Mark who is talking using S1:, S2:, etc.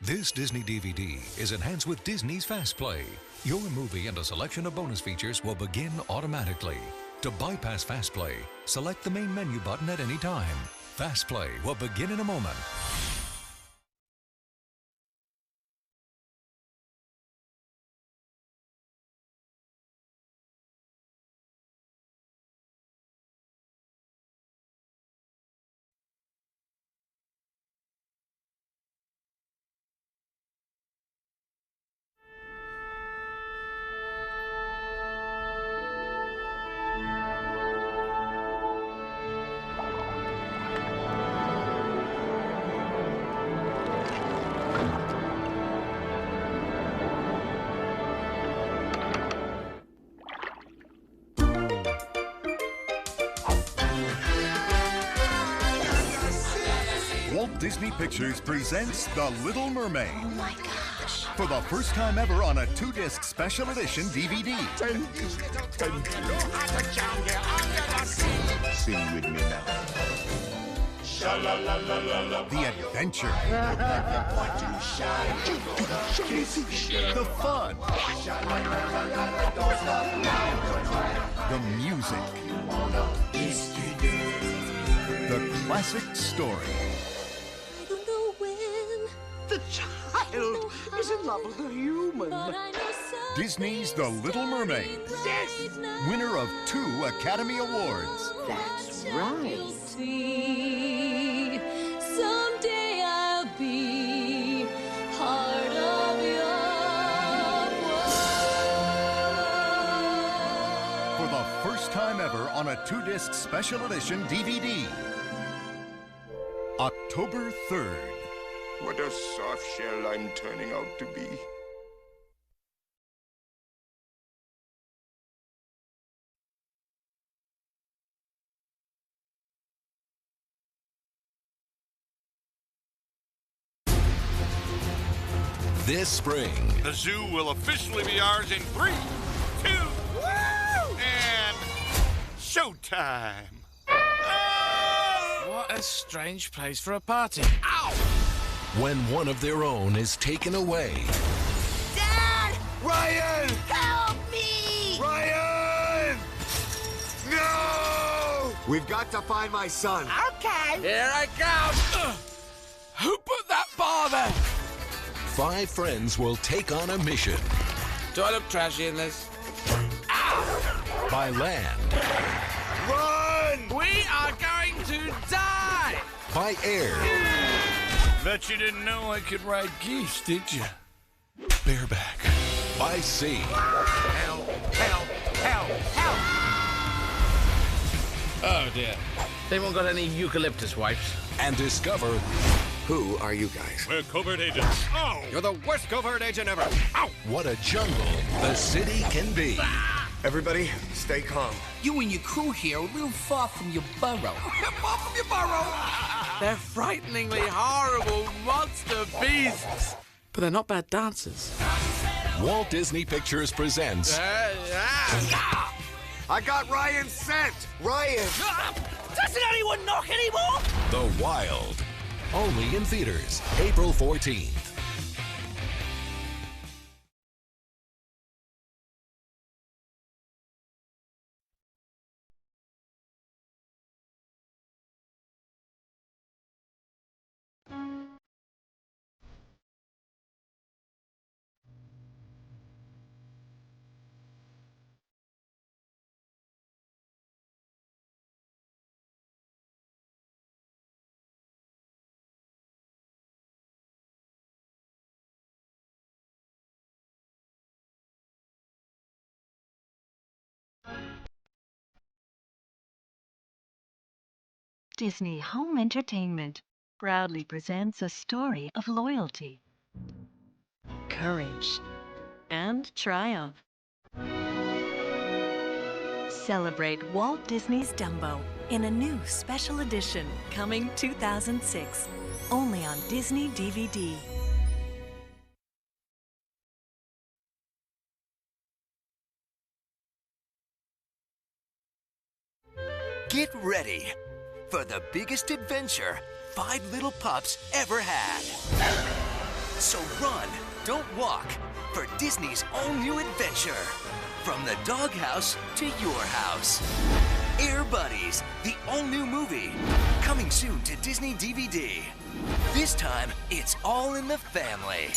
S1: This Disney DVD is enhanced with Disney's Fast Play. Your movie and a selection of bonus features will begin automatically. To bypass Fast Play, select the main menu button at any time. Fast Play will begin in a moment.
S2: Walt Disney Pictures presents The Little Mermaid.
S3: Oh my gosh.
S2: For the first time ever on a 2-disc special edition DVD.
S4: Sing with me now.
S2: The adventure. The fun. The music. The classic story.
S3: I don't know when.
S5: The child is in love with a human.
S2: Disney's The Little Mermaid.
S5: Yes!
S2: Winner of 2 Academy Awards.
S5: That's right.
S3: Someday I'll be part of your world.
S2: For the first time ever on a 2-disc special edition DVD. October 3rd.
S4: What a soft shell I'm turning out to be.
S1: This spring,
S6: The zoo will officially be ours in 3, 2, and showtime.
S7: What a strange place for a party.
S6: Ow!
S1: when one of their own is taken away,
S5: Dad!
S4: Ryan!
S5: Help me!
S4: Ryan! No! We've got to find my son.
S5: Okay.
S7: Here I come. Who put that bar there?
S1: 5 friends will take on a mission
S7: Do I look trashy in this?
S1: by land,
S4: Run!
S7: We are going to die.
S1: by air,
S6: Bet you didn't know I could ride geese, did you? Bareback.
S1: by sea.
S7: Help, help, help, help. Oh, dear. They won't got any eucalyptus wipes.
S1: And discover
S4: Who are you guys?
S6: We're covert agents. Oh!
S4: You're the worst covert agent ever. Ow!
S1: what a jungle the city can be.
S4: Everybody, stay calm.
S5: You and your crew here are a little far from your burrow. Far from your burrow!
S7: They're frighteningly horrible monster beasts. But they're not bad dancers.
S1: Walt Disney Pictures presents
S4: I got Ryan sent. Ryan!
S5: Doesn't anyone knock anymore?
S1: The Wild. Only in theaters, April 14th.
S8: Disney Home Entertainment proudly presents a story of loyalty, courage, and triumph. Celebrate Walt Disney's Dumbo in a new special edition coming 2006, only on Disney DVD.
S9: Get ready for the biggest adventure 5 little pups ever had. So run, don't walk, for Disney's all-new adventure. From the doghouse to your house. Air Buddies, the all-new movie. Coming soon to Disney DVD. This time, it's all in the family.